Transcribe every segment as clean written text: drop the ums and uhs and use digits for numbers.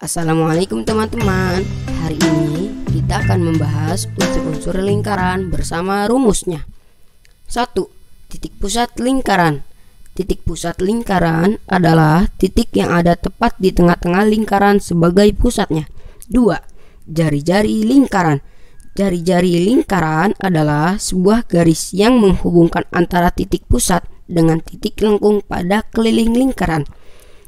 Assalamualaikum teman-teman. Hari ini kita akan membahas unsur-unsur lingkaran bersama rumusnya. 1. Titik pusat lingkaran. Titik pusat lingkaran adalah titik yang ada tepat di tengah-tengah lingkaran sebagai pusatnya. 2. Jari-jari lingkaran. Jari-jari lingkaran adalah sebuah garis yang menghubungkan antara titik pusat dengan titik lengkung pada keliling lingkaran.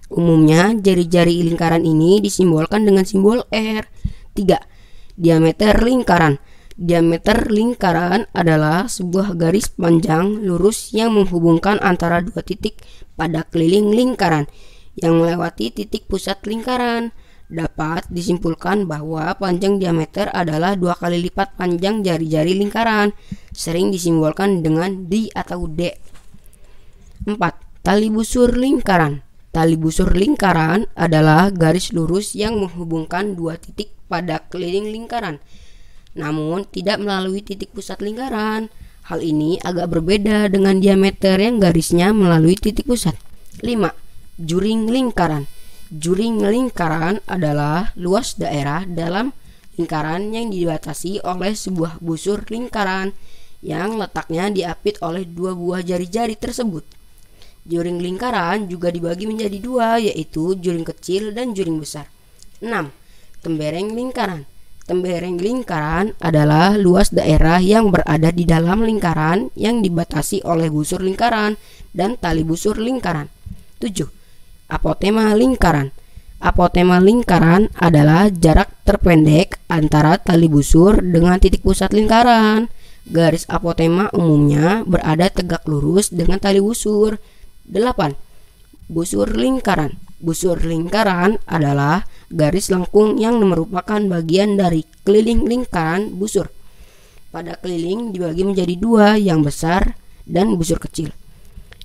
Umumnya jari-jari lingkaran ini disimbolkan dengan simbol R. 3. Diameter lingkaran. Diameter lingkaran adalah sebuah garis panjang lurus yang menghubungkan antara dua titik pada keliling lingkaran yang melewati titik pusat lingkaran. Dapat disimpulkan bahwa panjang diameter adalah 2 kali lipat panjang jari-jari lingkaran, sering disimbolkan dengan D atau D. 4. Tali busur lingkaran. Tali busur lingkaran adalah garis lurus yang menghubungkan dua titik pada keliling lingkaran, namun tidak melalui titik pusat lingkaran. Hal ini agak berbeda dengan diameter yang garisnya melalui titik pusat. 5. Juring lingkaran. Juring lingkaran adalah luas daerah dalam lingkaran yang dibatasi oleh sebuah busur lingkaran yang letaknya diapit oleh dua buah jari-jari tersebut. Juring lingkaran juga dibagi menjadi dua, yaitu juring kecil dan juring besar. 6. Tembereng lingkaran. Tembereng lingkaran adalah luas daerah yang berada di dalam lingkaran yang dibatasi oleh busur lingkaran dan tali busur lingkaran. 7. Apotema lingkaran. Apotema lingkaran adalah jarak terpendek antara tali busur dengan titik pusat lingkaran. Garis apotema umumnya berada tegak lurus dengan tali busur. 8. Busur lingkaran. Busur lingkaran adalah garis lengkung yang merupakan bagian dari keliling lingkaran busur. Pada keliling dibagi menjadi dua, yang besar dan busur kecil.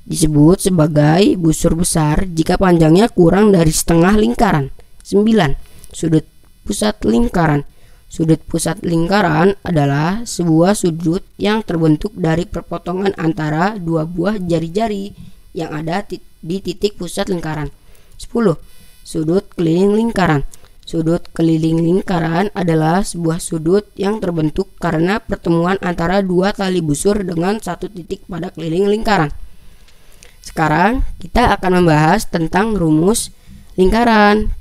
Disebut sebagai busur besar jika panjangnya kurang dari setengah lingkaran. 9. Sudut pusat lingkaran. Sudut pusat lingkaran adalah sebuah sudut yang terbentuk dari perpotongan antara dua buah jari-jari yang ada di titik pusat lingkaran. 10. Sudut keliling lingkaran. Sudut keliling lingkaran adalah sebuah sudut yang terbentuk karena pertemuan antara dua tali busur dengan satu titik pada keliling lingkaran. Sekarang kita akan membahas tentang rumus lingkaran.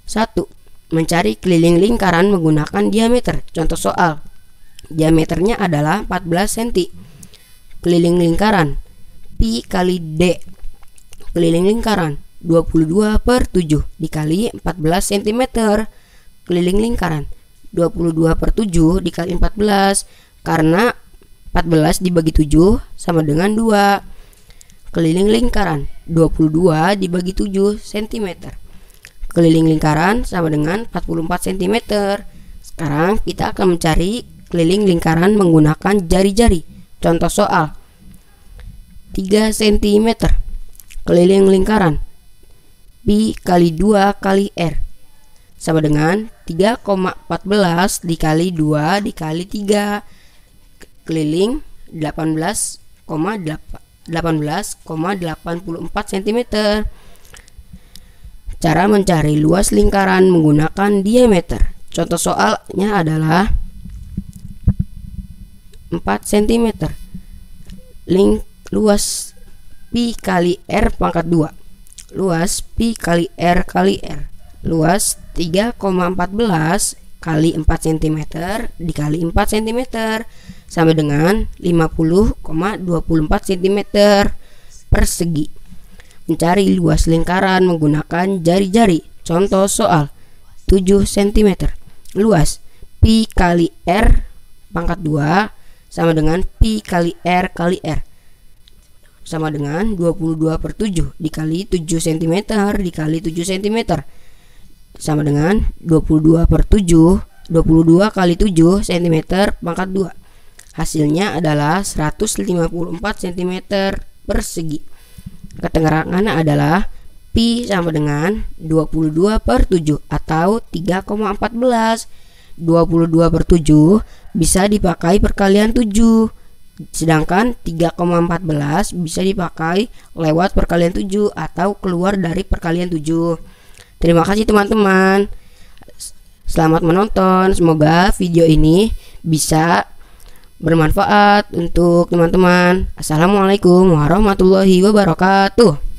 1. Mencari keliling lingkaran menggunakan diameter. Contoh soal. Diameternya adalah 14 cm. Keliling lingkaran Pi kali D. Keliling lingkaran 22/7 dikali 14 cm. Keliling lingkaran 22/7 dikali 14, karena 14 dibagi 7 sama dengan 2. Keliling lingkaran 22 dibagi 7 cm. Keliling lingkaran sama dengan 44 cm. Sekarang kita akan mencari keliling lingkaran menggunakan jari-jari. Contoh soal. 3 cm. Keliling lingkaran Pi kali 2 kali R sama dengan 3,14 dikali 2 dikali 3. Keliling 18,84 cm. Cara mencari luas lingkaran menggunakan diameter. Contoh soalnya adalah 4 cm. Luas Pi kali R pangkat 2. Luas Pi kali R kali R. Luas 3,14 kali 4 cm dikali 4 cm sama dengan 50,24 cm persegi. Mencari luas lingkaran menggunakan jari-jari. Contoh soal. 7 cm. Luas Pi kali R pangkat 2 sama dengan Pi kali R kali R sama dengan 22/7 dikali 7 cm dikali 7 cm sama dengan 22/7. 22 kali 7 cm pangkat 2. Hasilnya adalah 154 cm persegi. Keterangannya adalah Pi sama dengan 22/7 atau 3,14. 22/7 bisa dipakai perkalian 7. Sedangkan 3,14 bisa dipakai lewat perkalian 7 atau keluar dari perkalian 7. Terima kasih teman-teman. Selamat menonton. Semoga video ini bisa bermanfaat untuk teman-teman. Assalamualaikum warahmatullahi wabarakatuh.